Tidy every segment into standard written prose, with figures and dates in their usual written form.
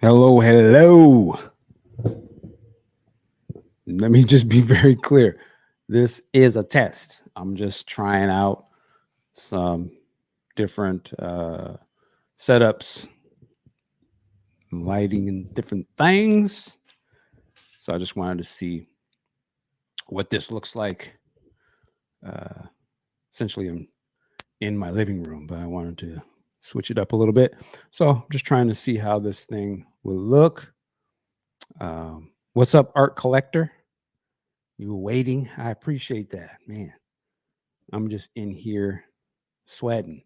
Hello, hello. Let me just be very clear. This is a test. I'm just trying out some different setups, lighting, and different things. So I just wanted to see what this looks like. Uh, Essentially, I'm in my living room, but I wanted to switch it up a little bit. So I'm just trying to see how this thing will look. What's up, art collector? You were waiting. I appreciate that, man. I'm just in here sweating,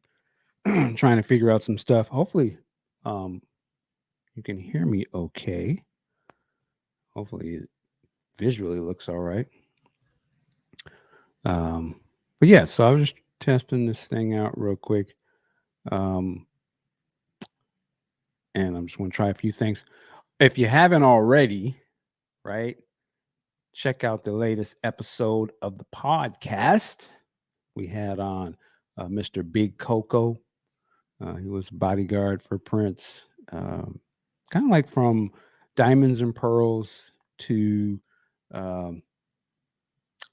trying to figure out some stuff. Hopefully, um, you can hear me okay. Hopefully, it visually looks all right. Um, but yeah, so I was just testing this thing out real quick. Um, and I'm just going to try a few things. If you haven't already, right, check out the latest episode of the podcast. We had on Mr. Big Coco. He was bodyguard for Prince. Kind of like from Diamonds and Pearls to, um,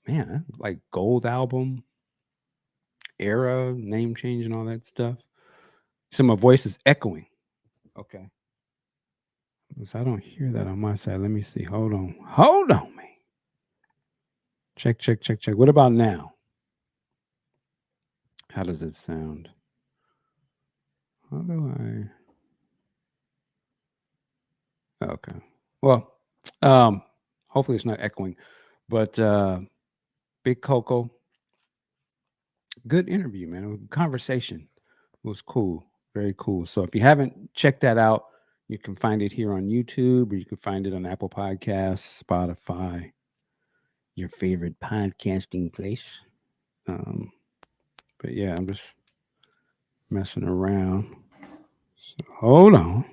man, like Gold Album era, name change and all that stuff. So my voice is echoing. Okay. So I don't hear that on my side. Let me see. Hold on. Hold on, man. Check, check, check, check. What about now? How does it sound? How do I? Okay. Well, hopefully it's not echoing, but Big Coco, good interview, man. Conversation was cool, very cool. So if you haven't checked that out, you can find it here on YouTube, or you can find it on Apple Podcasts, Spotify, your favorite podcasting place. Um, but yeah, I'm just messing around. So hold on.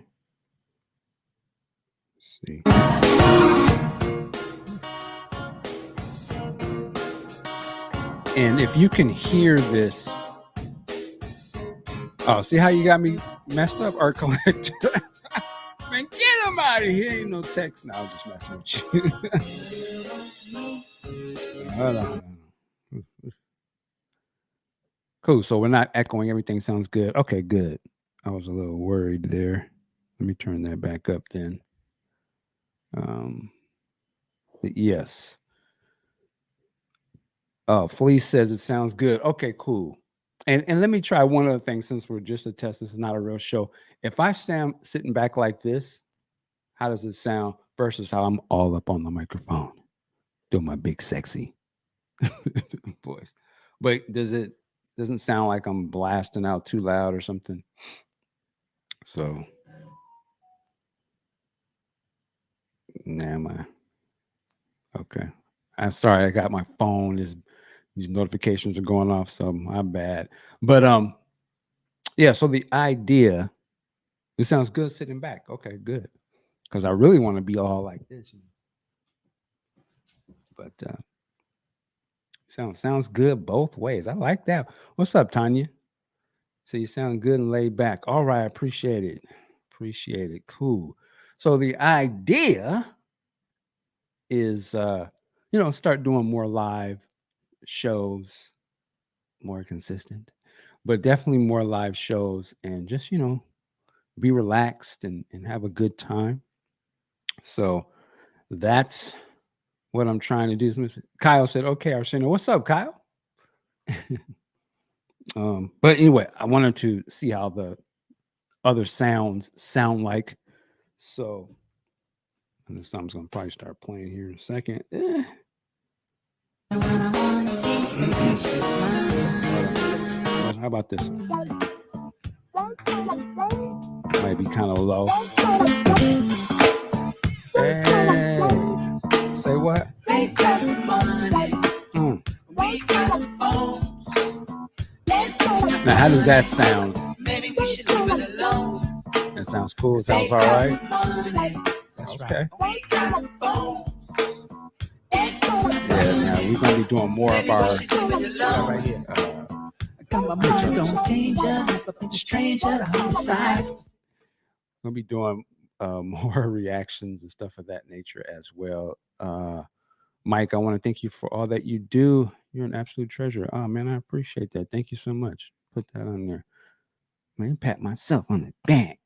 Let's see. And if you can hear this, oh, see how you got me messed up, art collector? Man, get him out of here. Ain't no text. Now I'm just messing with you. Hold on. Cool. So we're not echoing. Everything sounds good. Okay, good. I was a little worried there. Let me turn that back up then. Yes. Fleece says it sounds good. Okay, cool. And let me try one other thing since we're just a test. This is not a real show. If I stand sitting back like this, how does it sound versus how I'm all up on the microphone doing my big sexy voice? But doesn't sound like I'm blasting out too loud or something? So, am I okay? I'm sorry. I got my phone. These notifications are going off, so my bad. But yeah. So the idea, it sounds good sitting back. Okay, good. Because I really want to be all like this, but sounds good both ways. I like that. What's up, Tanya? So you sound good and laid back. All right, appreciate it. Appreciate it. Cool. So the idea is start doing more live shows, more consistent, but definitely more live shows and just, be relaxed and have a good time. So that's what I'm trying to do. Kyle said, okay, Arsenio, what's up, Kyle? But anyway, I wanted to see how the other sounds sound like. So and this song's gonna probably start playing here in a second. How about this? Might be kind of low. Hey, say what? Now, how does that sound? Maybe we should leave it alone. That sounds cool. It sounds all right. Okay. Yeah, now we're gonna be doing more of our right here. Gonna be doing more reactions and stuff of that nature as well. Mike, I want to thank you for all that you do. You're an absolute treasure. Oh man, I appreciate that. Thank you so much. Put that on there. Man, pat myself on the back.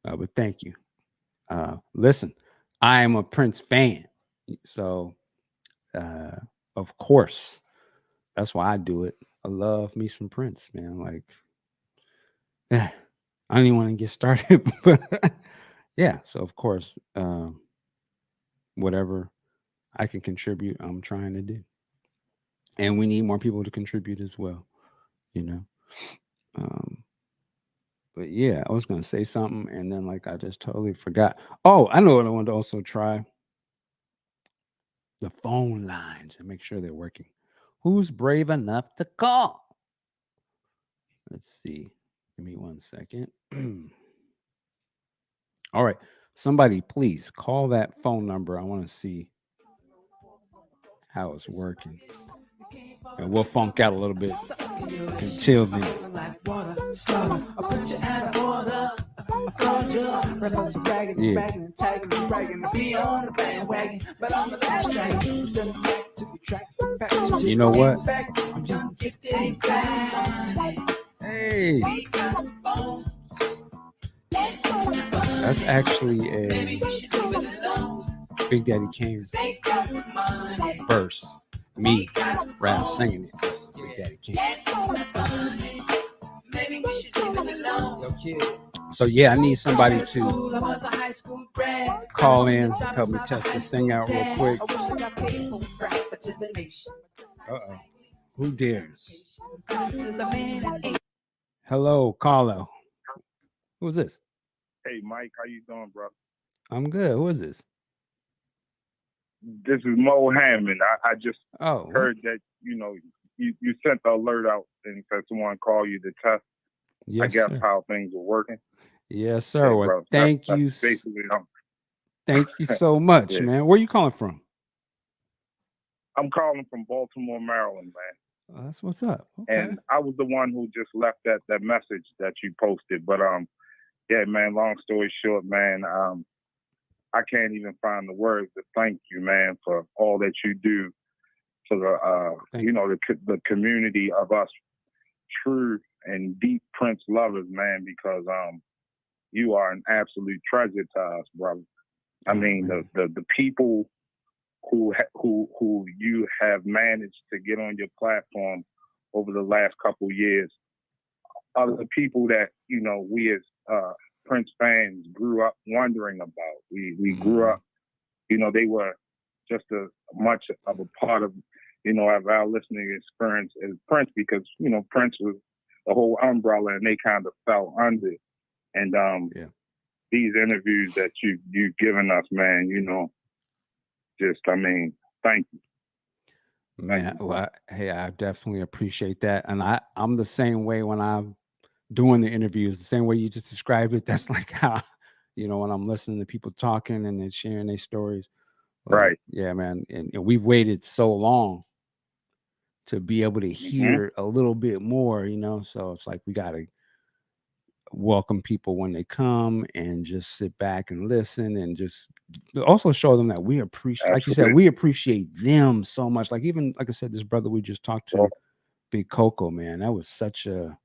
But thank you. Listen, I am a Prince fan, so uh, of course that's why I do it. I love me some Prince, man. Like, I don't even want to get started, but yeah. So of course, whatever I can contribute, I'm trying to do, and we need more people to contribute as well. You know. Um, but yeah, I was gonna say something, and then like I just totally forgot. Oh, I know what I wanted to also try: the phone lines and make sure they're working. Who's brave enough to call? Let's see. Give me 1 second. All right. Somebody, please call that phone number. I want to see how it's working. And we'll funk out a little bit until then. Yeah. You know what? Hey. That's actually a Big Daddy Kane verse. Me rap singing it. It's Big Daddy Kane. So yeah, I need somebody to call in, help me test this thing out real quick. Uh-oh. Who dares? Hello, caller. Who's this? Hey, Mike, how you doing, bro? I'm good. Who is this? This is Mo Hammond. I just heard what? that, you sent the alert out and said someone called you to test, Yes, I guess, sir. how things are working. Yes, sir. Yeah, Well, bro. thank That's you. basically, Thank you so much, yeah. man. Where are you calling from? I'm calling from Baltimore, Maryland, man. Oh, that's what's up. Okay. And I was the one who just left that message that you posted. But yeah, man, long story short, man, I can't even find the words to thank you, man, for all that you do for the community of us true and deep Prince lovers, man, because you are an absolute treasure to us, brother. I mean, the people who you have managed to get on your platform over the last couple years are the people that we as Prince fans grew up wondering about. We grew up, they were just as much of a part of of our listening experience as Prince, because Prince was the whole umbrella, and they kind of fell under. And these interviews that you've given us, man, thank you. Man, well, hey, I definitely appreciate that, and I'm the same way when I'm doing the interviews. The same way you just described it. That's like how, when I'm listening to people talking and then sharing their stories. Like, right. Yeah, man, and we've waited so long to be able to hear a little bit more. So it's like we gotta welcome people when they come and just sit back and listen, and just also show them that we appreciate, like you said, we appreciate them so much. Like, even like I said, this brother we just talked to, Big Coco, man, that was such a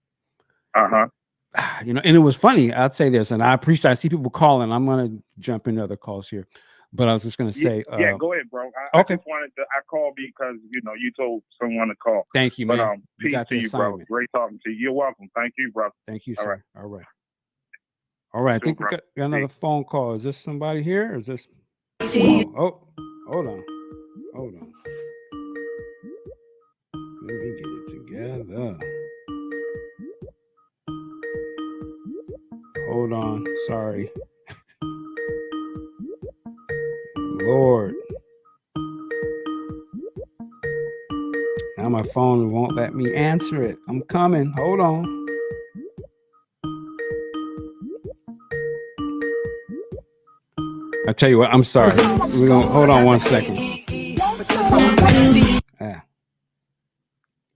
and it was funny. I'd say this, and I see people calling. I'm gonna jump into other calls here, but I was just gonna say, yeah, go ahead, bro. I just wanted to. I called because you told someone to call. Thank you, man. But peace to you, bro. Great talking to you. You're welcome. Thank you, bro. Thank you, All sir. right. All right. I think we got another phone call. Is this somebody here? Or is this? Oh, hold on. Let me get it together. Hold on. Sorry. Lord. Now my phone won't let me answer it. I'm coming. Hold on. I tell you what, I'm sorry. We're gonna hold on 1 second.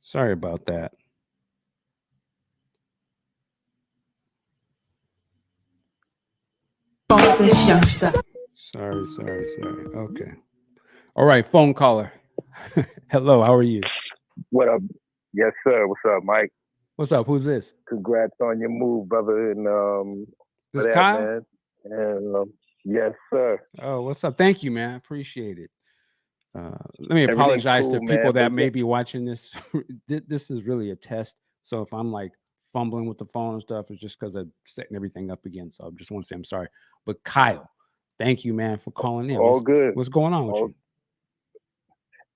Sorry about that. Sorry. Okay. All right, phone caller. Hello, how are you? What up? Yes, sir. What's up, Mike? What's up? Who's this? Congrats on your move, brother, and for This that, Kyle? man. And yes, sir. Oh, what's up? Thank you, man. I appreciate it. Let me Everything's apologize to cool, people man. that But may be watching this. This is really a test. So if I'm like fumbling with the phone and stuff, it's just because I'm setting everything up again. So I just want to say I'm sorry. But Kyle, thank you, man, for calling in. all good. What's going on with All, you?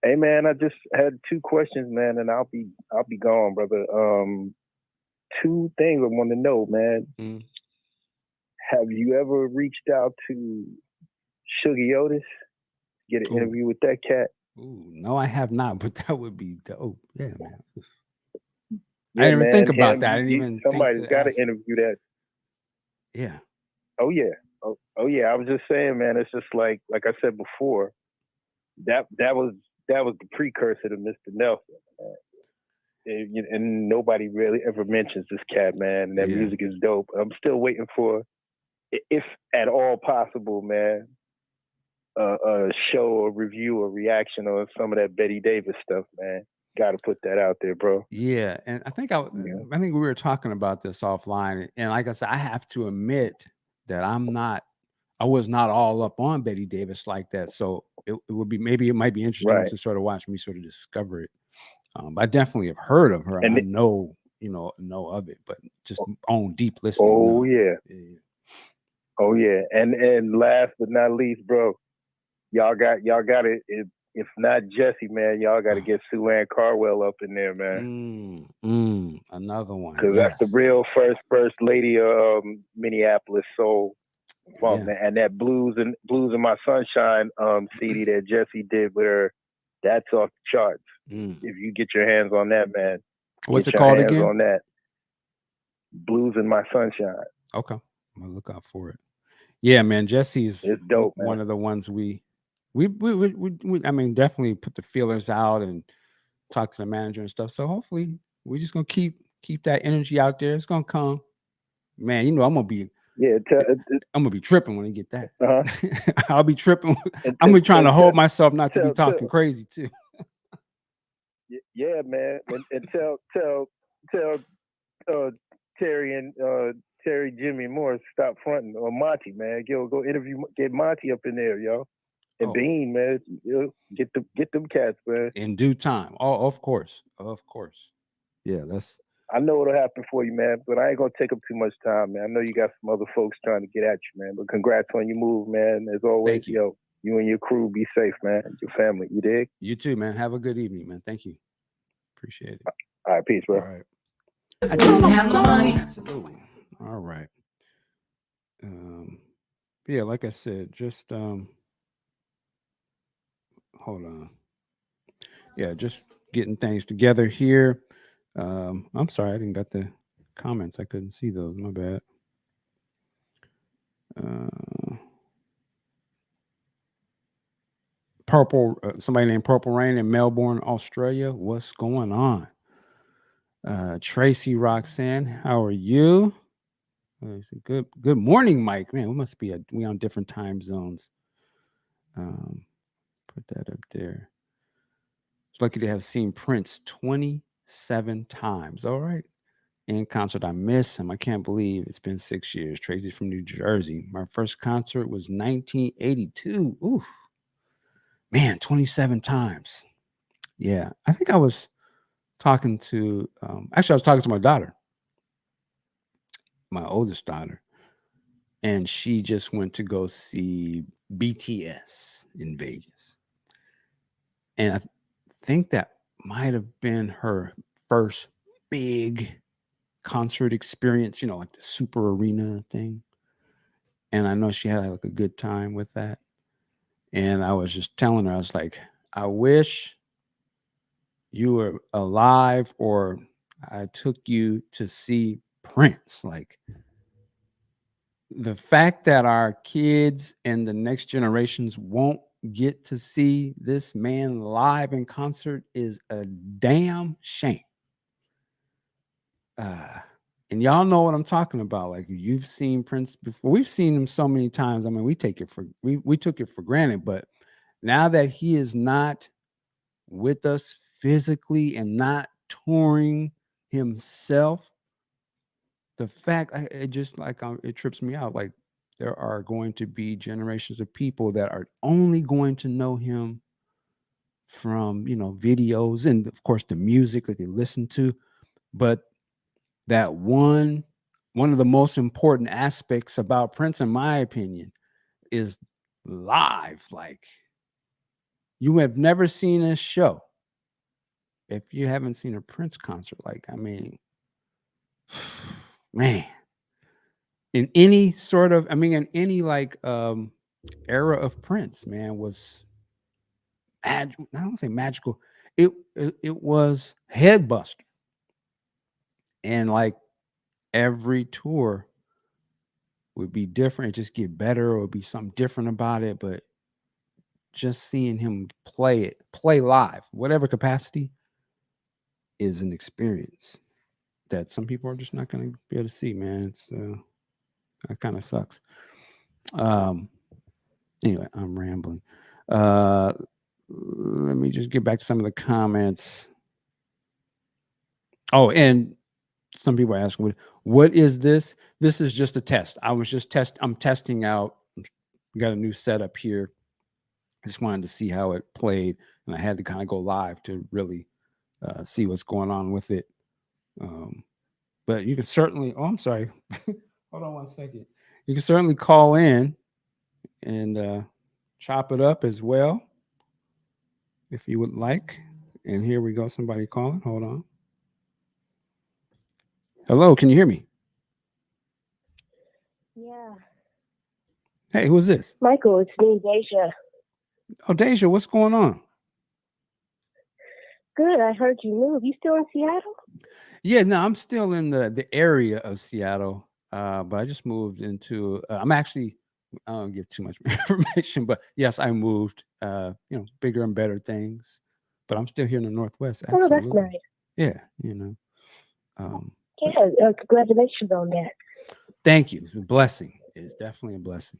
hey, man. I just had two questions, man, and I'll be gone, brother. Two things I want to know, man. Mm. Have you ever reached out to Sugar Otis? Get an Ooh. interview with that cat? Ooh, no, I have not, but that would be dope. Yeah, man. I Yeah, didn't even think man. about Him. that. I didn't even think Somebody's to got to ask. interview that. Yeah. Oh yeah. Oh yeah. I was just saying, man. It's just like I said before. That was the precursor to Mr. Nelson. And nobody really ever mentions this cat, man. And that Yeah. music is dope. I'm still waiting for, if at all possible, man, a show, a review, a reaction on some of that Betty Davis stuff, man. Got to put that out there, bro. Yeah, and I think Yeah. I think we were talking about this offline, and like I said, I have to admit that I was not all up on Betty Davis like that. So it would be maybe it might be interesting Right. to sort of watch me sort of discover it. But I definitely have heard of her. And I know know of it, but just on deep listening, oh no. yeah, Yeah. oh yeah. And last but not least, bro, y'all got it. If not Jesse, man, y'all got to get Sue Ann Carwell up in there, man. Another one. Because Yes. that's the real first lady of Minneapolis soul funk, Yeah. man. And that blues and my sunshine CD that Jesse did with her, that's off the charts. If you get your hands on that, man, What's get it your called hands again? on that. Blues in my sunshine. Okay, I'm gonna look out for it. Yeah, man, Jesse's It's dope, man. one of the ones we I mean, definitely put the feelers out and talk to the manager and stuff. So hopefully we're just gonna keep that energy out there. It's gonna come. Man, you know I'm gonna be Yeah, tripping when I get that. uh-huh. I'll be tripping. And I'm gonna be trying to hold myself not to be tell- talking crazy too. yeah, man. And tell Terry and Terry Jimmy Morris stop fronting, or Monty, man. Go interview, get Monty up in there, yo. And Oh, Bean, man. Get them cats, man. in due time. Oh, of course. Yeah, that's I know it'll happen for you, man, but I ain't gonna take up too much time, man. I know you got some other folks trying to get at you, man. But congrats on your move, man. As always, Thank you. yo, you and your crew be safe, man. Your family, you dig? You too, man. Have a good evening, man. Thank you. Appreciate it. All right, peace, bro. All right. I didn't have the money. All right. Yeah, like I said, just hold on. Yeah, just getting things together here. I'm sorry, I didn't got the comments. I couldn't see those. My bad. Somebody named Purple Rain in Melbourne, Australia. What's going on? Tracy Roxanne, how are you? Good morning, Mike. Man, we must be we on different time zones. Put that up there. It's lucky to have seen Prince 27 times. All right. In concert, I miss him. I can't believe it's been 6 years. Tracy from New Jersey. My first concert was 1982. Ooh, man, 27 times. Yeah, I think I was talking to. Actually, I was talking to my daughter, my oldest daughter, and she just went to go see BTS in Vegas, and I think that might have been her first big concert experience. You know, like the super arena thing. And I know she had like a good time with that. And I was just telling her, I was like, I wish you were alive or I took you to see Prince. Like the fact that our kids and the next generations won't get to see this man live in concert is a damn shame. And y'all know what I'm talking about. Like you've seen Prince before. We've seen him so many times. I mean, we took it for granted, but now that he is not with us physically and not touring himself, the fact it just like it trips me out. Like there are going to be generations of people that are only going to know him from videos and of course the music that they listen to, but that one of the most important aspects about Prince, in my opinion, is live. Like you have never seen a show if you haven't seen a Prince concert. Like, I mean, man, in any sort of, I mean, in any like era of Prince, man, was I don't say magical. It was headbuster, and like every tour would be different, just get better, or be something different about it. But just seeing him play live, whatever capacity, is an experience that some people are just not going to be able to see, man. It's that kind of sucks. Um, anyway, I'm rambling. Let me just get back to some of the comments. Oh, and some people are asking, what is this? This is just a test. I'm testing out. We got a new setup here. I just wanted to see how it played, and I had to kind of go live to really see what's going on with it. But you can certainly. Oh, I'm sorry. Hold on 1 second. You can certainly call in and chop it up as well if you would like. And here we go. Somebody calling. Hold on. Hello, can you hear me? Yeah. Hey, who is this? Michael, it's me, Deja. Oh, Deja, what's going on? Good. I heard you moved. You still in Seattle? Yeah, no, I'm still in the area of Seattle, but I just moved into. I'm actually. I don't give too much information, but yes, I moved. Bigger and better things, but I'm still here in the Northwest. Oh, that's Absolutely. nice. Yeah, Yeah, congratulations on that. Thank you. It's a blessing. It's definitely a blessing.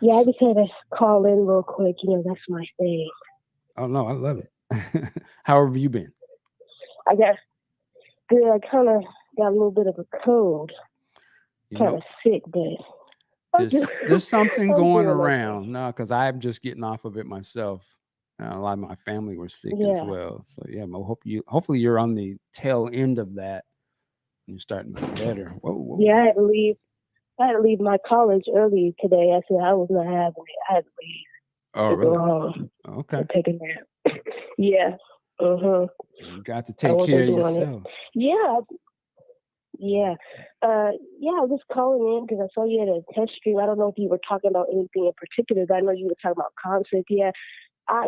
Yeah, I just had to call in real quick. That's my thing. Oh no, I love it. How have you been? I got good. I kind of got a little bit of a cold. Kind of sick, but there's something I'm going doing around. okay. No, because I'm just getting off of it myself. A lot of my family were sick as Yeah. well. So yeah, hopefully you're on the tail end of that. And you're starting to get better. Whoa. Yeah, I had to leave my college early today. I said I was not having it. I had to leave. Oh, to really? go home. Okay. And take a nap. Yeah. You got to take I care wasn't of doing yourself. it. Yeah. Yeah. I was calling in because I saw you at a test stream. I don't know if you were talking about anything in particular. But I know you were talking about concerts. Yeah.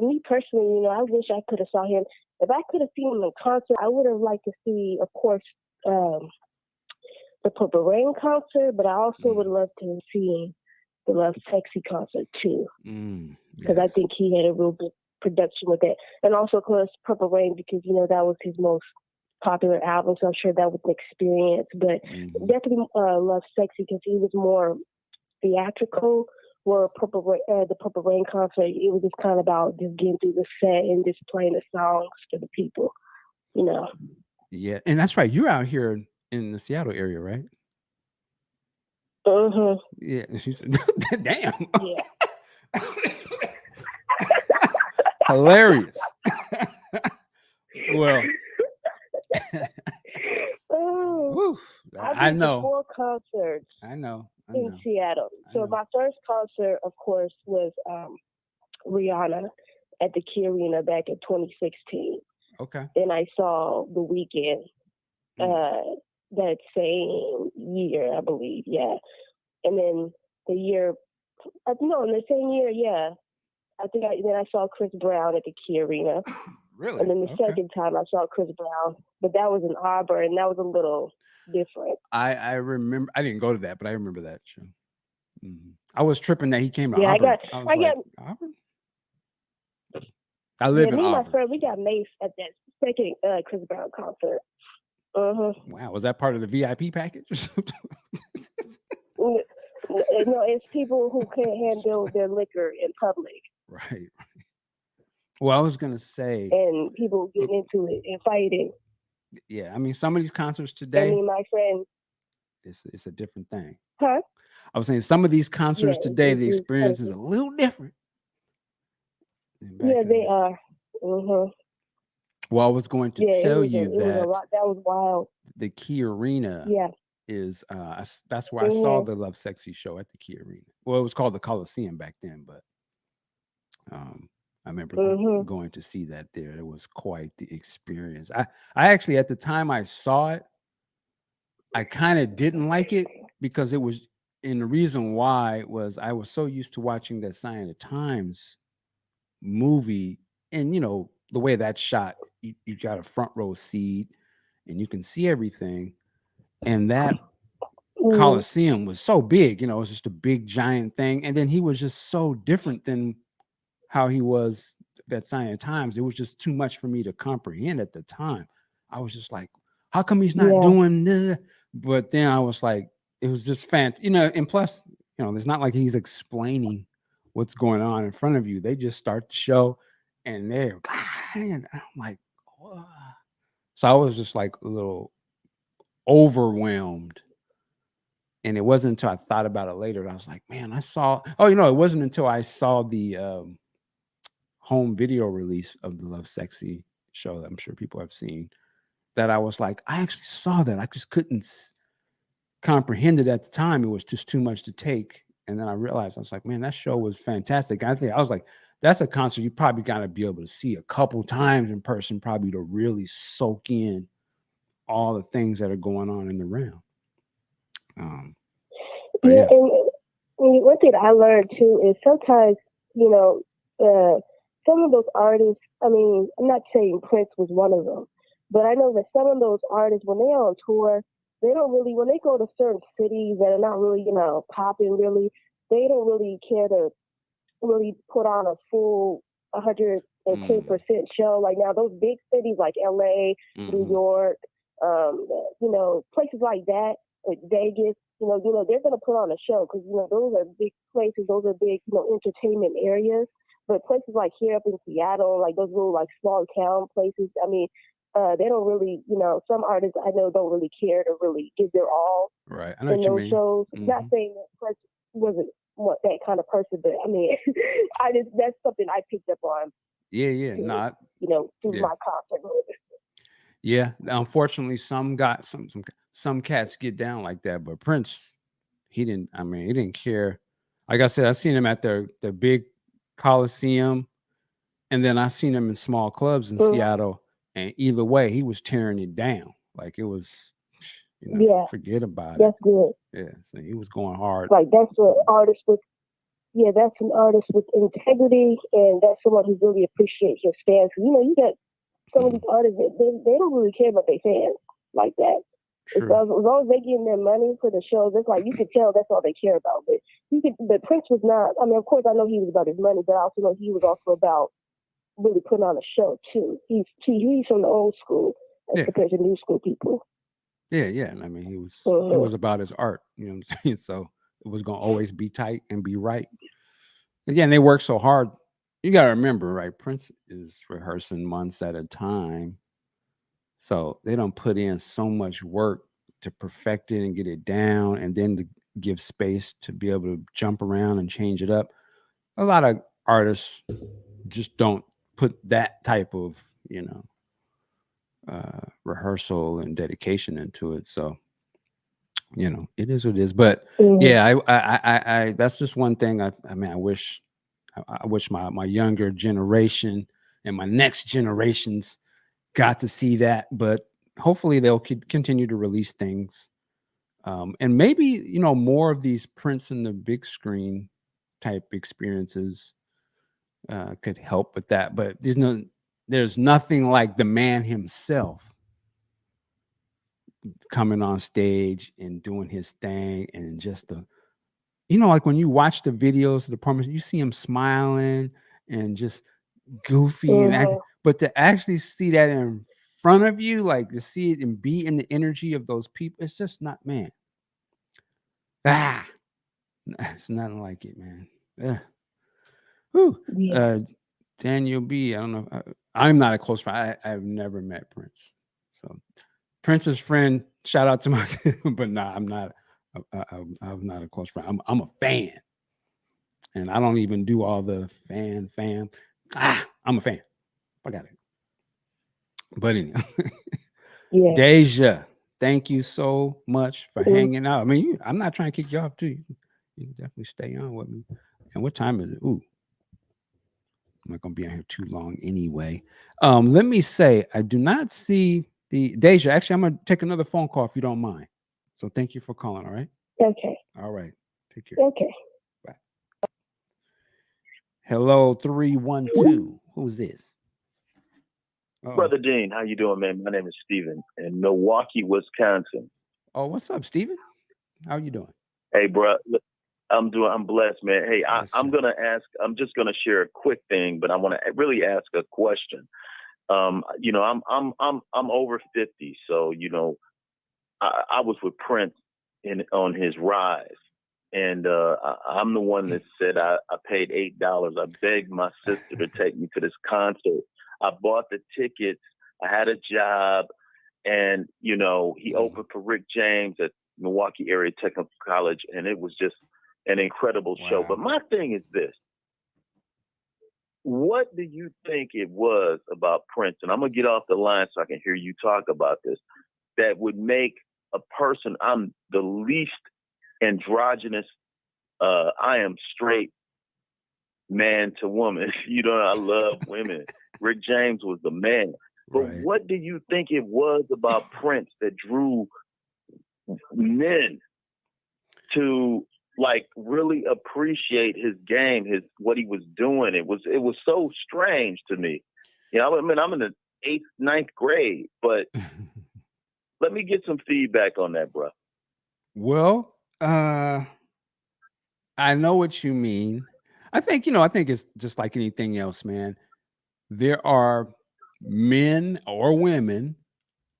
Me personally, I wish I could have saw him. If I could have seen him in concert, I would have liked to see, of course, the Purple Rain concert, but I also would love to have seen the Love Sexy concert too. Because I think he had a real good production with it. And also, of course, Purple Rain, because, that was his most popular album, so I'm sure that was an experience. But definitely Love Sexy, because he was more theatrical. Where the Purple Rain concert, it was just kind of about just getting through the set and just playing the songs for the people, Yeah, and that's right. You're out here in the Seattle area, right? Yeah, she said, "Damn." Yeah. Hilarious. Well, I know. 4 concerts. I know. In Seattle. So my first concert, of course, was Rihanna at the Key Arena back in 2016. Okay. Then I saw The Weeknd that same year, I believe. Yeah. And then in the same year, yeah. I think then I saw Chris Brown at the Key Arena. Really? And then the second time I saw Chris Brown, but that was in Auburn, and that was a little different. I remember. I didn't go to that, but I remember that show. I was tripping that he came to Auburn. Auburn? I live in me Auburn. And my friend, we got maced at that second Chris Brown concert. Wow, was that part of the VIP package or something? No, it's people who can't handle their liquor in public. Right. Well, I was gonna say, and people getting into it and fighting. yeah. I mean, some of these concerts I today, mean, my friend, it's a different thing. huh? I was saying some of these Yeah, concerts today, the it's experience is crazy. a little different than back Yeah, in the they day. are. Mm-hmm. Well, I was going to Yeah, tell it you was a that lot. That was wild. the Key Arena Yeah. is that's where I saw Mm-hmm. the Love Sexy show at the Key Arena. Well, it was called the Coliseum back then, but I remember Mm-hmm. going to see that there. It was quite the experience. I actually at the time I saw it, I kind of didn't like it because it was, and the reason why was I was so used to watching that Sign of the Times movie, and the way that's shot, you got a front row seat and you can see everything, and that Mm-hmm. Coliseum was so big, it was just a big giant thing, and then he was just so different than how he was that Sign of the Times. It was just too much for me to comprehend at the time. I was just like, how come he's not Yeah. doing this? But then I was like, it was just fantastic, and plus, it's not like he's explaining what's going on in front of you. They just start the show and they're, and I'm like, "Whoa." So I was just like a little overwhelmed. And it wasn't until I thought about it later that I was like, man, it wasn't until I saw the home video release of the Love Sexy show that I'm sure people have seen, that I was like, I actually saw that. I just couldn't comprehend it at the time. It was just too much to take. And then I realized, I was like, man, that show was fantastic. I was like, that's a concert you probably got to be able to see a couple times in person, probably to really soak in all the things that are going on in the realm. But Yeah, yeah. and one thing I learned too is sometimes, you know, some of those artists, I mean, I'm not saying Prince was one of them, but I know that some of those artists, when they're on tour, they don't really, when they go to certain cities that are not really, popping really, they don't really care to really put on a full 110% show. Like now, those big cities like LA, New York, places like that, like Vegas, they're going to put on a show because, those are big places. Those are big, entertainment areas. But places like here up in Seattle, like those little like small town places, I mean, they don't really, some artists I know don't really care to really give their all Right. I know in what you those mean. shows. Not saying that Prince wasn't that kind of person, but I mean, that's something I picked up on. Yeah. Too, Not. Through my concert. Yeah. Unfortunately, some cats get down like that, but Prince, he didn't. I mean, he didn't care. Like I said, I seen him at the big Coliseum, and then I seen him in small clubs in Seattle. And either way, he was tearing it down. Like it was, forget about it. That's good. Yeah, so he was going hard. Like that's an artist with, that's an artist with integrity, and that's someone who really appreciates his fans. You got some of these artists that they don't really care about their fans like that. As long as they getting their money for the shows, it's like you could tell that's all they care about. But Prince was not. I mean, of course, I know he was about his money, but I also know he was also about really putting on a show too. He's from the old school as compared to new school people. Yeah. I mean, he was about his art. You know what I'm saying? So it was gonna always be tight and be right. Again, they work so hard. You got to remember, right? Prince is rehearsing months at a time, so they don't put in so much work to perfect it and get it down, and then to give space to be able to jump around and change it up. A lot of artists just don't put that type of rehearsal and dedication into it. So it is what it is. But yeah, I that's just one thing. I mean, I wish my younger generation and my next generations got to see that. But hopefully they'll continue to release things, and maybe more of these Prince and the big screen type experiences could help with that. But there's nothing like the man himself coming on stage and doing his thing, and just like when you watch the videos of the performance, you see him smiling and just goofy and acting, but to actually see that in front of you, like to see it and be in the energy of those people. It's just not, man. It's nothing like it, man. Yeah. Whew. Yeah. Daniel B. I don't know. I'm not a close friend. I've never met Prince. So Prince's friend, shout out to my, but nah, I'm not. I'm not a close friend. I'm a fan, and I don't even do all the fan. I'm a fan. I got it. But anyway, Yeah. Deja, thank you so much for Mhm. hanging out. I mean, I'm not trying to kick you off too. You can definitely stay on with me. And what time is it? Ooh, I'm not gonna be on here too long anyway. Let me say, I do not see the Deja. Actually, I'm gonna take another phone call if you don't mind. So thank you for calling. All right. Okay. All right. Take care. Okay. Bye. Hello, 312. Who's this? Uh-oh. Brother Dean, how you doing, man? My name is Steven in Milwaukee, Wisconsin. Oh, what's up, Steven? How you doing? Hey, bro, I'm blessed, man. Hey, Yes, I'm sir. I'm just gonna share a quick thing, but I want to really ask a question. You know, I'm over 50, so you know, I was with Prince on his rise, and I'm the one that said I paid $8. I begged my sister to take me to this concert. I bought the tickets. I had a job, and you know, he opened for Rick James at Milwaukee Area Technical College, and it was just an incredible show. Wow. But my thing is this: what do you think it was about Prince? And I'm gonna get off the line so I can hear you talk about this. That would make a person. I'm the least androgynous. I am straight man to woman. You know, I love women. Rick James was the man. But Right. what do you think it was about Prince that drew men to like really appreciate his game, what he was doing? It was so strange to me. You know, I mean, I'm in the 8th, 9th grade, but let me get some feedback on that, bro. Well, I know what you mean. I think, I think it's just like anything else, man. There are men or women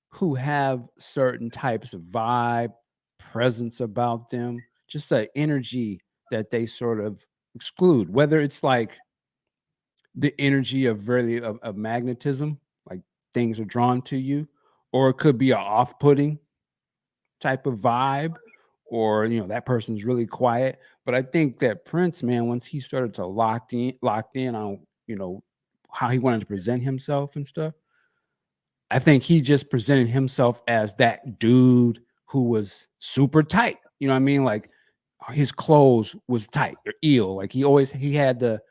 who have certain types of vibe, presence about them, just an energy that they sort of exclude, whether it's like the energy of really of magnetism, like things are drawn to you, or it could be a off-putting type of vibe, or that person's really quiet. But I think that Prince, man, once he started to locked in on how he wanted to present himself and stuff, I think he just presented himself as that dude who was super tight. You know what I mean? Like his clothes was tight or ill. Like he had the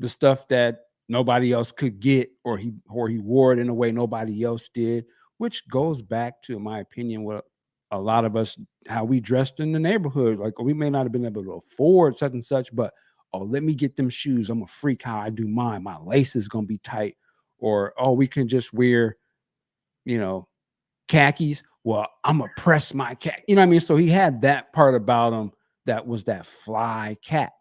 stuff that nobody else could get, or he wore it in a way nobody else did, which goes back to, in my opinion, what a lot of us, how we dressed in the neighborhood. Like we may not have been able to afford such and such, but oh, let me get them shoes. I'm a freak how I do mine. My lace is gonna be tight. Or oh, we can just wear, khakis. Well, I'm gonna press my cat. You know what I mean? So he had that part about him that was that fly cat.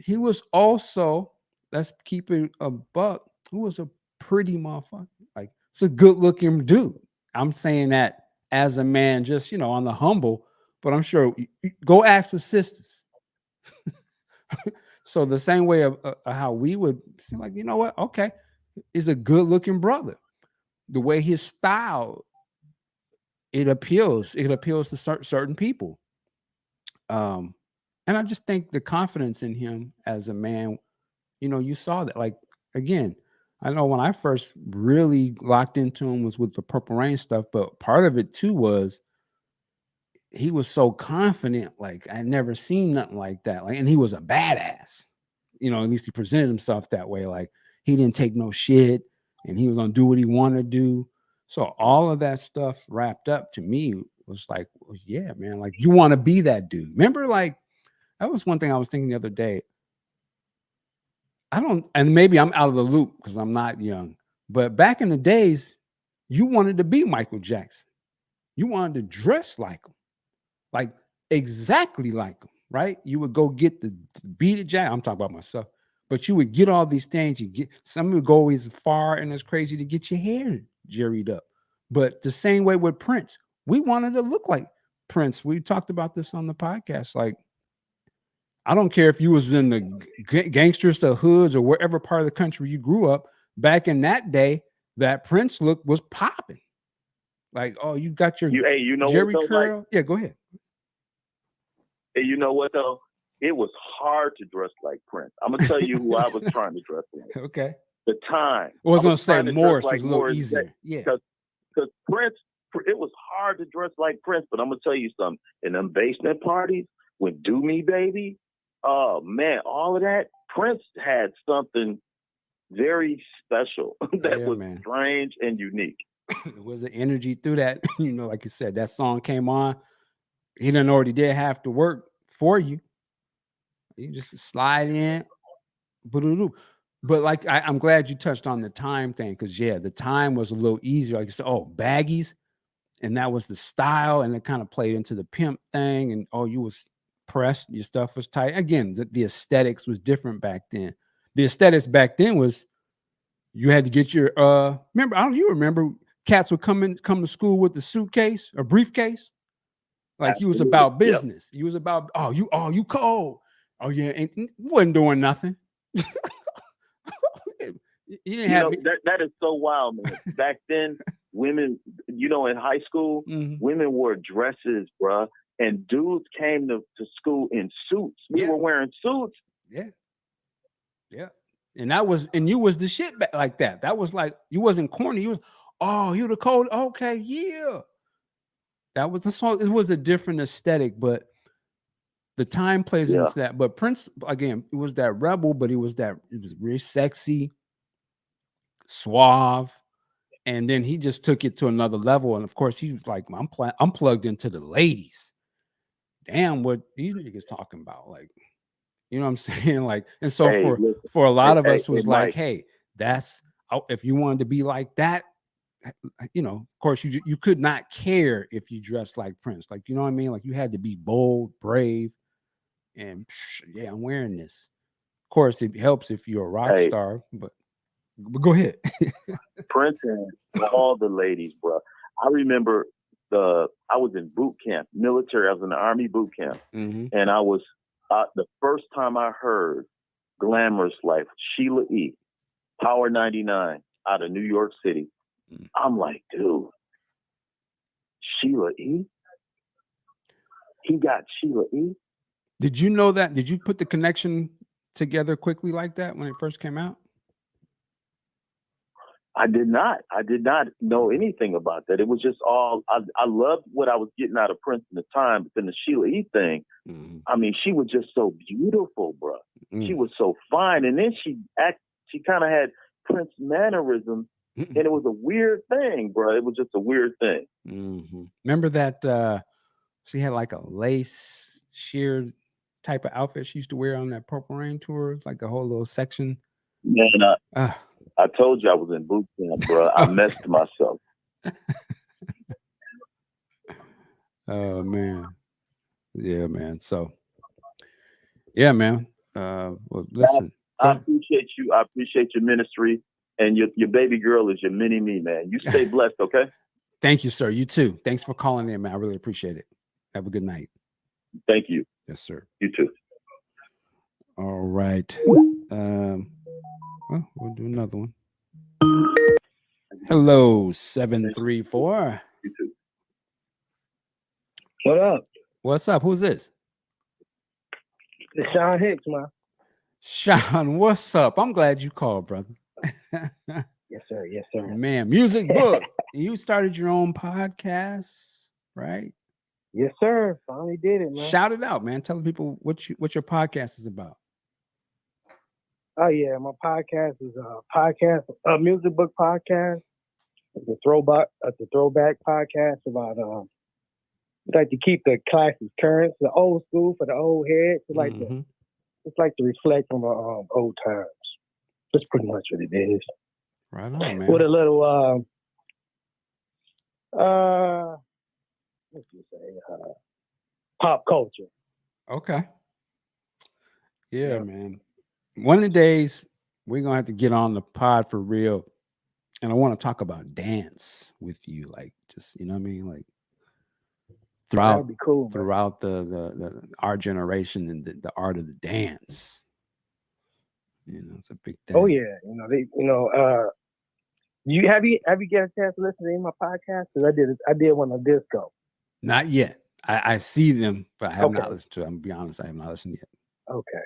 He was also, let's keep it a buck, who was a pretty motherfucker. Like, it's a good looking dude. I'm saying that as a man, just, on the humble, but I'm sure go ask the sisters. So the same way of how we would seem like, what? Okay, is a good looking brother. The way his style, it appeals. It appeals to certain people. Um, and I just think the confidence in him as a man, you saw that. Like again, I know when I first really locked into him was with the Purple Rain stuff, but part of it too was he was so confident. Like I never seen nothing like that. Like, and he was a badass. At least he presented himself that way. Like he didn't take no shit, and he was gonna do what he wanted to do. So all of that stuff wrapped up to me was like, well, yeah, man. Like you want to be that dude. Remember, like that was one thing I was thinking the other day. I don't, and maybe I'm out of the loop because I'm not young, but back in the days, you wanted to be Michael Jackson. You wanted to dress like exactly like him, right? You would go get the beat it Jack. I'm talking about myself, but you would get all these things. You get some would go as far and as crazy to get your hair jerried up. But the same way with Prince, we wanted to look like Prince. We talked about this on the podcast. Like, I don't care if you was in the gangsters, the hoods, or wherever part of the country you grew up. Back in that day, that Prince look was popping. Like, oh, you got your Jerry curl. Yeah, go ahead. Hey, you know what though? It was hard to dress like Prince. I'm gonna tell you who I was trying to dress like. Okay. The time. I was gonna say Morris was a little easier. Yeah. Because Prince, it was hard to dress like Prince. But I'm gonna tell you something. In them basement parties with Do Me Baby, oh man, all of that. Prince had something very special that was strange and unique. There was an energy through that. You know, like you said, that song came on. He done already did half the work for you. You just slide in. But like I'm glad you touched on the time thing, because yeah, the time was a little easier. Like you said, oh, baggies, and that was the style, and it kind of played into the pimp thing, and oh, you was pressed, your stuff was tight. Again, the aesthetics was different back then. The aesthetics back then was you had to get your remember, I don't you remember cats would come to school with the suitcase or briefcase. Like you was about business. Yep. You was about you cold. Oh yeah, and wasn't doing nothing. That is so wild, man. Back then, women, in high school, women wore dresses, bruh, and dudes came to school in suits. We were wearing suits. Yeah. And you was the shit like that. That was like, you wasn't corny. You was, you the cold. Okay, yeah. That was the song. It was a different aesthetic, but the time plays into that. But Prince, again, it was that rebel, but it was very sexy, suave, and then he just took it to another level. And of course, he was like, I'm plugged into the ladies. Damn, what these niggas talking about? Like, you know what I'm saying? Like, and so for a lot of us was like, hey, that's if you wanted to be like that, of course you could not care if you dressed like Prince. Like, you know what I mean? Like, you had to be bold, brave, and yeah, I'm wearing this. Of course, it helps if you're a rock star, but go ahead. Prince and all the ladies, bro. I remember I was in boot camp, military. I was in the Army boot camp, and I was the first time I heard "Glamorous Life," Sheila E., Power 99 out of New York City. I'm like, dude, Sheila E. He got Sheila E. Did you know that? Did you put the connection together quickly like that when it first came out? I did not know anything about that. It was just all, I loved what I was getting out of Prince at the time, but then the Sheila E. thing, I mean, she was just so beautiful, bro. She was so fine. And then she kind of had Prince mannerisms, and it was a weird thing, bro. It was just a weird thing. Remember that she had like a lace sheer type of outfit she used to wear on that Purple Rain tour? It's like a whole little section. Man, I told you I was in boot camp, bro. I messed myself. Oh man, yeah, man. So, yeah, man. Well, listen. I appreciate you. I appreciate your ministry, and your baby girl is your mini me, man. You stay blessed, okay? Thank you, sir. You too. Thanks for calling in, man. I really appreciate it. Have a good night. Thank you. Yes, sir. You too. All right. Well, we'll do another one. Hello, 734. What up? What's up? Who's this? It's Sean Hicks, man. Sean, what's up? I'm glad you called, brother. Yes, sir. Yes, sir. Man, music book. You started your own podcast, right? Yes, sir. Finally did it, man. Shout it out, man. Tell people what your podcast is about. Oh yeah, my podcast is a music book podcast. It's a throwback podcast about like to keep the classics current, the old school for the old heads. It's like to reflect on the old times. That's pretty much what it is. Right on, man. With a little what you say, pop culture. Okay. Yeah, man. One of the days we're gonna have to get on the pod for real And I want to talk about dance with you, like just you know what I mean, like throughout That'd be cool, man. throughout the our generation and the art of the dance. You know, it's a big thing. Oh yeah, you have you get a chance to listen to any of my podcasts? Because I did one on disco. Not yet. I see them, but I have Okay. not listened to them. I'm gonna be honest, I have not listened yet. Okay.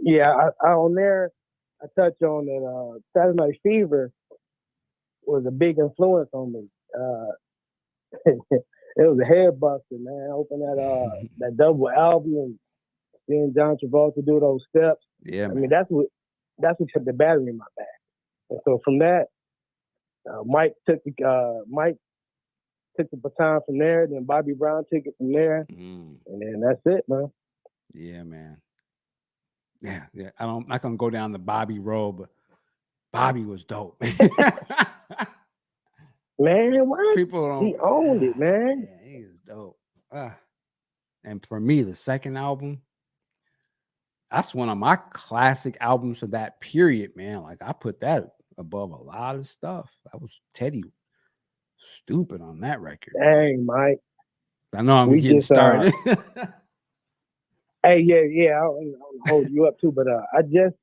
Yeah, I on there I touch on that Saturday Night Fever was a big influence on me. It was a head buster, man. Open that double album and seeing John Travolta do those steps. Yeah, man. I mean that's what put the battery in my back. And so from that, Mike took the baton from there. Then Bobby Brown took it from there, and then that's it, man. Yeah, man. Yeah. I'm not gonna go down the Bobby road, but Bobby was dope. Man, what? People don't. He owned it, man. Yeah, he was dope. And for me, the second album, that's one of my classic albums of that period, man. Like I put that above a lot of stuff. That was Teddy stupid on that record. Dang, Mike. I know I'm getting started. Hey, yeah, I'll hold you up too. But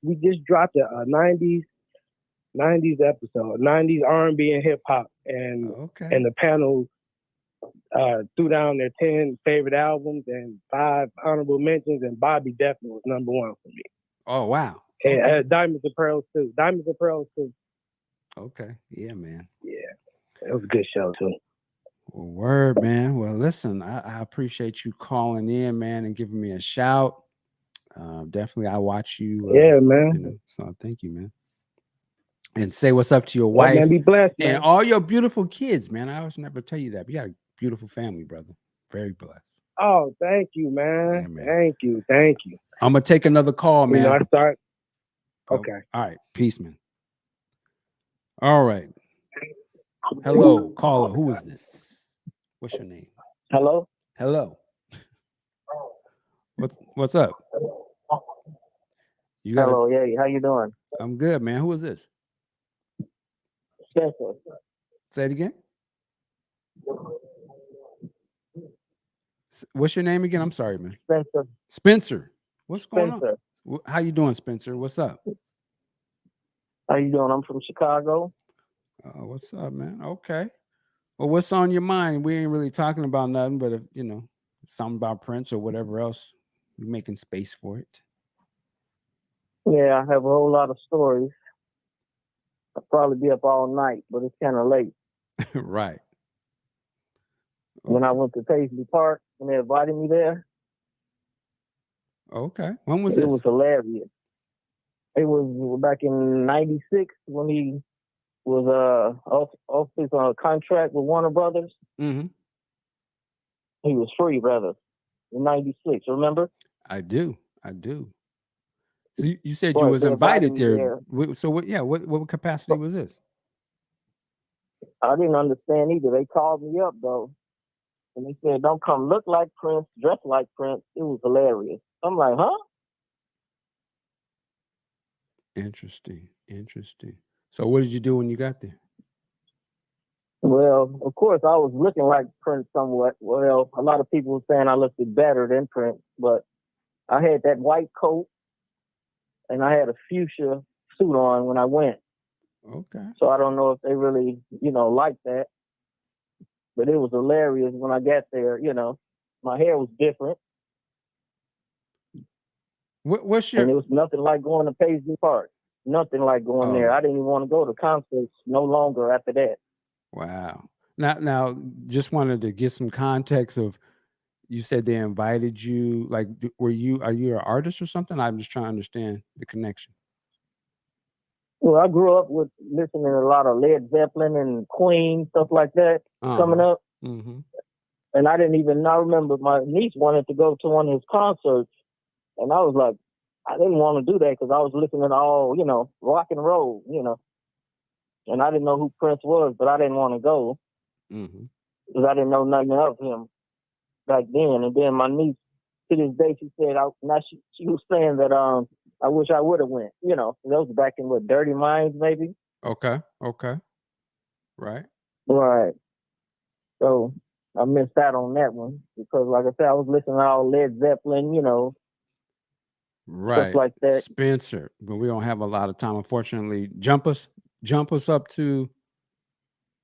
we just dropped a '90s episode, '90s R&B and hip hop, and the panel threw down their 10 favorite albums and 5 honorable mentions, and Bobby definitely was number 1 for me. Oh wow! And Diamonds and Pearls too. Okay, yeah, man. Yeah, it was a good show too. Well, word, man. Well, listen, I appreciate you calling in, man, and giving me a shout. Definitely, I watch you. Yeah, man. You know, so thank you, man. And say what's up to your wife, man, be blessed, man. and all your beautiful kids, man. I always never tell you that, but you got a beautiful family, brother. Very blessed. Oh, thank you, man. Yeah, man. Thank you. I'm gonna take another call, man. I start. Okay. All right. Peace, man. All right. Hello, caller. Who is this? What's your name? Hello. What's up? You got Hello. Yeah. How you doing? I'm good, man. Who is this? Spencer. Say it again. What's your name again? I'm sorry, man. Spencer. What's going on? How you doing, Spencer? What's up? How you doing? I'm from Chicago. Oh, what's up, man? Okay. Well, what's on your mind? We ain't really talking about nothing, but if something about Prince or whatever else, we're making space for it. Yeah, I have a whole lot of stories. I'll probably be up all night, but it's kind of late. Right. When I went to Paisley Park and they invited me there. Okay. When was it? It was hilarious. It was back in '96 when he was off his contract with Warner Brothers. Mm-hmm. He was free, brother, in '96. Remember? I do. So you said you was invited there. So what? Yeah. What capacity was this? I didn't understand either. They called me up though, and they said, "Don't come look like Prince, dress like Prince." It was hilarious. I'm like, huh? Interesting. So what did you do when you got there? Well, of course, I was looking like Prince somewhat. Well, a lot of people were saying I looked better than Prince, but I had that white coat and I had a fuchsia suit on when I went. Okay. So I don't know if they really, liked that. But it was hilarious when I got there. My hair was different. What's your? And it was nothing like going to Paisley Park. Nothing like going there. I didn't even want to go to concerts no longer after that. Wow. Now, just wanted to get some context of. You said they invited you. Like, are you an artist or something? I'm just trying to understand the connection. Well, I grew up with listening to a lot of Led Zeppelin and Queen, stuff like that, coming up. Mm-hmm. And I remember my niece wanted to go to one of his concerts. And I was like, I didn't want to do that because I was listening to all, rock and roll, And I didn't know who Prince was, but I didn't want to go because I didn't know nothing of him back then. And then my niece, to this day, she said, she was saying that I wish I would have went. That was back in Dirty Minds, maybe. Okay. Right. Right. So I missed out on that one because, like I said, I was listening to all Led Zeppelin, stuff Right. like that. Spencer, but we don't have a lot of time. Unfortunately, jump us up to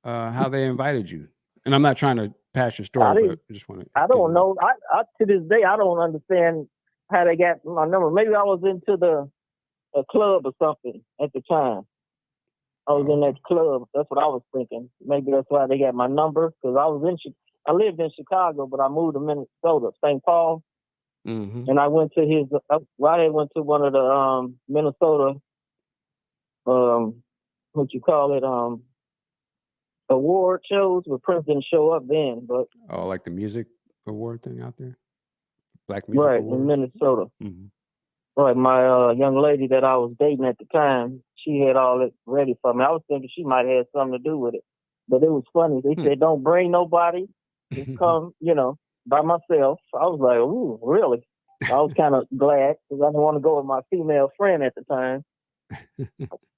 how they invited you. And I'm not trying to pass your story, but I just want to. I don't know. I to this day I don't understand how they got my number. Maybe I was into a club or something at the time. I was in that club. That's what I was thinking. Maybe that's why they got my number because I lived in Chicago, but I moved to Minnesota, St. Paul, and I went to I went to one of the Minnesota what you call it award shows, but Prince didn't show up then. But like the music award thing out there, Black Music right Awards in Minnesota. Right, my young lady that I was dating at the time, she had all it ready for me. I was thinking she might have something to do with it, but it was funny. They said, "Don't bring nobody. Just come, by myself." I was like, "Ooh, really?" I was kind of glad because I didn't want to go with my female friend at the time.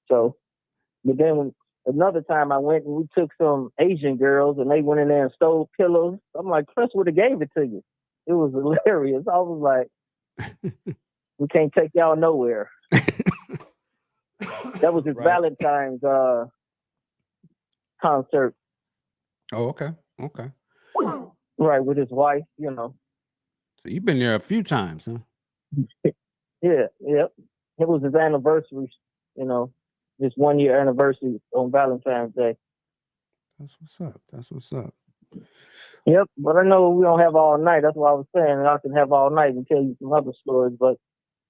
So, but then another time I went and we took some Asian girls and they went in there and stole pillows. I'm like, Chris would have gave it to you. It was hilarious. I was like, we can't take y'all nowhere. That was his Valentine's concert. Oh, okay. Okay. Right, with his wife, So you've been there a few times, huh? Yeah. It was his anniversary, his 1 year anniversary on Valentine's Day. That's what's up. Yep, but I know we don't have all night. That's what I was saying. I can have all night and tell you some other stories, but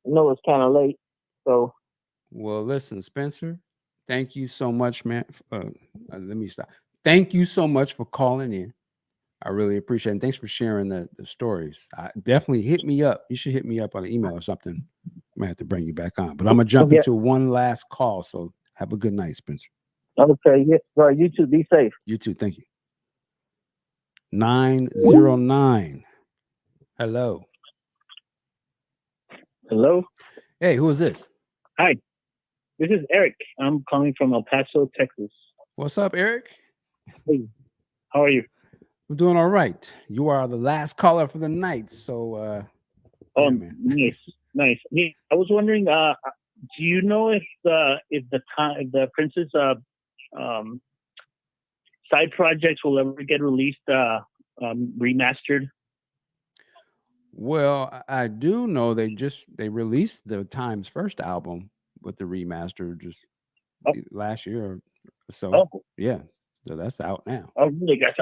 I know it's kind of late. So, well, listen, Spencer, thank you so much, man. Let me stop. Thank you so much for calling in. I really appreciate it. And thanks for sharing the stories. Definitely hit me up. You should hit me up on an email or something. I might have to bring you back on. But I'm going to jump into one last call. So have a good night, Spencer. Okay. Yeah. Right. You too. Be safe. You too. Thank you. 909. Hello. Hello. Hey, who is this? Hi. This is Eric. I'm calling from El Paso, Texas. What's up, Eric? Hey. How are you? I'm doing all right. You are the last caller for the night. So man. Nice. Yeah, I was wondering, do you know if the Prince's side projects will ever get released remastered? Well, I do know they released the Times first album with the remaster just last year or so. Yeah, so that's out now. Oh, really? Guys,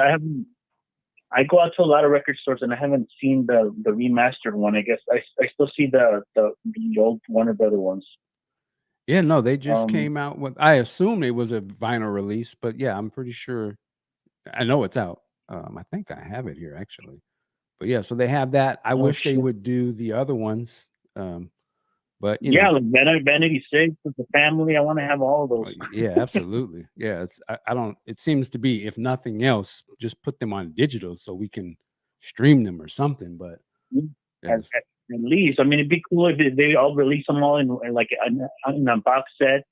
I go out to a lot of record stores and I haven't seen the remastered one. I guess I still see the old Warner Brother ones. Yeah, no, they just came out with. I assume it was a vinyl release, but yeah, I'm pretty sure. I know it's out. I think I have it here actually. But yeah, so they have that. I wish they would do the other ones. But you know, like Vanity 6 with the family. I want to have all of those. Yeah, absolutely. Yeah, it's I don't. It seems to be, if nothing else, just put them on digital so we can stream them or something. But at least, I mean, it'd be cool if they all release them all in a box set,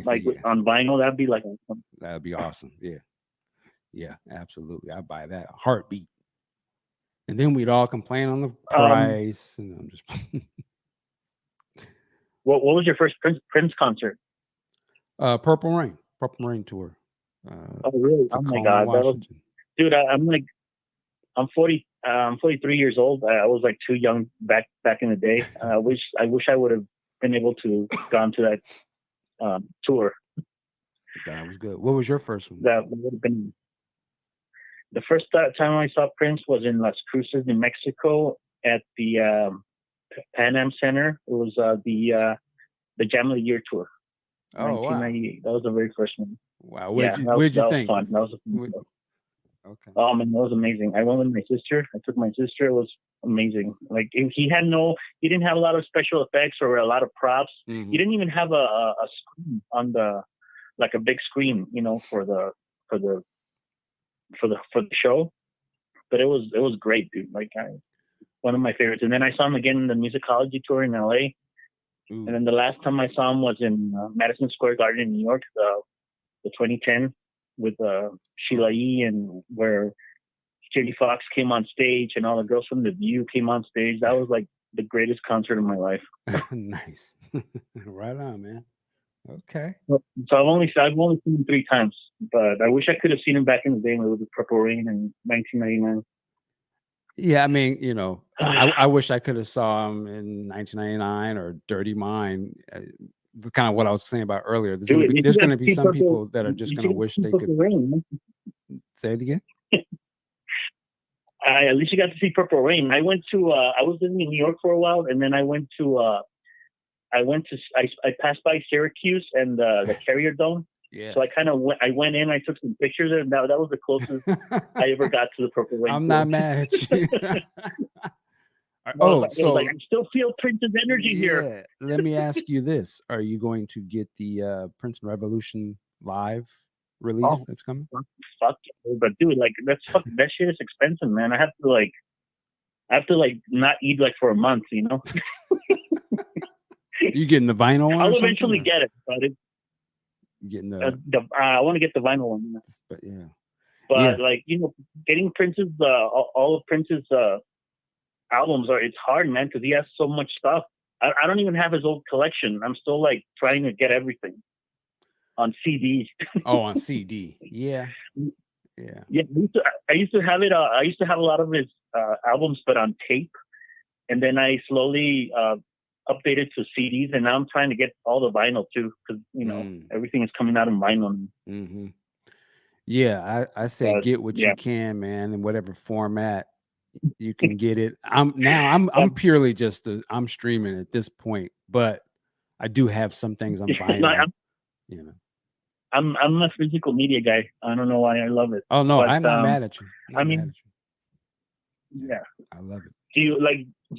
like on vinyl. That'd be like awesome. That'd be awesome. Yeah, absolutely. I'd buy that heartbeat. And then we'd all complain on the price. And I'm just. What was your first Prince concert? Purple Rain tour. Oh really? Oh my God, dude! I'm 43 years old. I was like too young back in the day. I wish I would have been able to gone to that tour. That was good. What was your first one? That would have been the first time I saw Prince was in Las Cruces, New Mexico, at the Pan Am Center. It was the Jam of the Year tour. Oh wow! That was the very first one. Wow, what'd you think? Fun. That was a fun show. Okay. Oh man, that was amazing. I went with my sister. I took my sister. It was amazing. Like he didn't have a lot of special effects or a lot of props. Mm-hmm. He didn't even have a screen on a big screen, for the show. But it was great, dude. Like one of my favorites. And then I saw him again in the Musicology tour in LA. Ooh. And then the last time I saw him was in Madison Square Garden in New York, the 2010 with Sheila E. and where Jenny Fox came on stage and all the girls from The View came on stage. That was like the greatest concert of my life. Nice. Right on, man. Okay. So I've only seen him 3 times, but I wish I could have seen him back in the day when it was Purple Rain in 1999. Yeah, I mean, I wish I could have saw him in 1999 or Dirty Mind. Kind of what I was saying about earlier. There's going to be some people that are just going to wish they could. Rain. Say it again. At least you got to see Purple Rain. I went to I was living in New York for a while, and then I passed by Syracuse and the Carrier Dome. Yeah. So I went in, I took some pictures, and that was the closest I ever got to the Purple Rain. I'm not mad at you. So I still feel Prince's energy here. Let me ask you this: are you going to get the Prince Revolution live release that's coming? Fuck, but dude, like that shit is expensive, man. I have to not eat like for a month, you know. You getting the vinyl one? I'll eventually get it, but getting I want to get the vinyl one. But yeah. But like, getting Prince's all of Prince's albums it's hard, man, because he has so much stuff. I don't even have his old collection. I'm still like trying to get everything on CD. Oh, on CD. Yeah. Yeah. Yeah. I used to have it. I used to have a lot of his albums, but on tape, and then I slowly updated to CDs, and now I'm trying to get all the vinyl too, because everything is coming out in vinyl. Mm-hmm. Yeah, I say get what you can, man, in whatever format you can get it. I'm purely just I'm streaming at this point, but I do have some things on vinyl. I'm a physical media guy. I don't know why I love it. Oh no, I'm not mad at you. Yeah, I love it. Do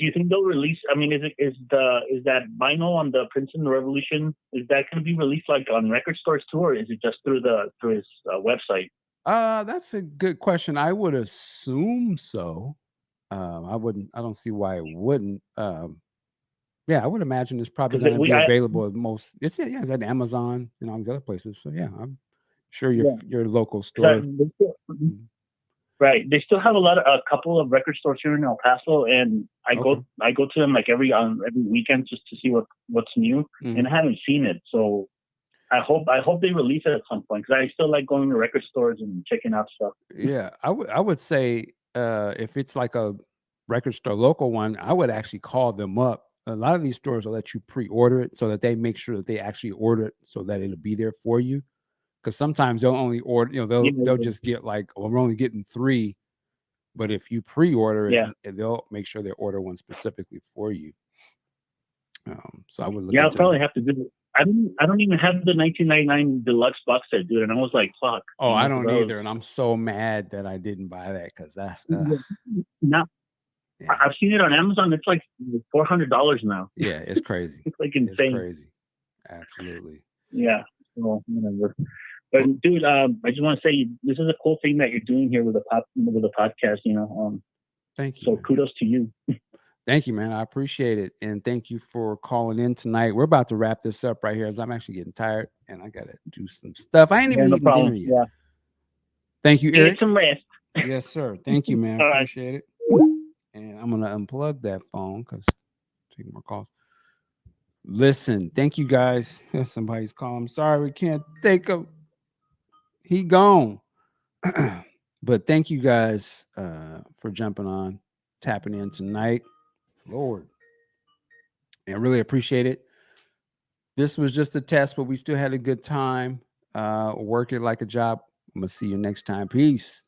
you think they'll release? I mean, is that vinyl on the Prince and the Revolution? Is that going to be released like on record stores too, or is it just through his website? That's a good question. I would assume so. I don't see why it wouldn't. Yeah, I would imagine it's probably going to be available at most. It's at Amazon and all these other places. So yeah, I'm sure your local store. Right. They still have a couple of record stores here in El Paso, and I go to them like every weekend just to see what's new, and I haven't seen it. So I hope they release it at some point, because I still like going to record stores and checking out stuff. Yeah, I would say if it's like a record store local one, I would actually call them up. A lot of these stores will let you pre-order it so that they make sure that they actually order it so that it'll be there for you. Because sometimes they'll only order, they'll just get like, we're only getting 3, but if you pre-order it, they'll make sure they order one specifically for you. So I would look. Yeah, I'll probably have to do it. I don't even have the 1999 deluxe box set, dude, and I was like, fuck. Oh, I don't either, and I'm so mad that I didn't buy that, because that's no. Yeah. I've seen it on Amazon. It's like $400 now. Yeah, it's crazy. It's like insane. It's crazy. Absolutely. Yeah. Well, whatever. But dude, I just want to say this is a cool thing that you're doing here with the podcast. Thank you. So kudos to you. Thank you, man. I appreciate it, and thank you for calling in tonight. We're about to wrap this up right here, as I'm actually getting tired, and I gotta do some stuff. I ain't even eating dinner yet. Yeah. Thank you, Eric. Get some rest. Yes, sir. Thank you, man. I appreciate it. And I'm gonna unplug that phone because taking more calls. Listen, thank you guys. Somebody's calling. I'm sorry, we can't take him. He gone. But thank you guys for jumping on, tapping in tonight. Lord. And I really appreciate it. This was just a test, but we still had a good time. Work it like a job. I'm gonna see you next time. Peace.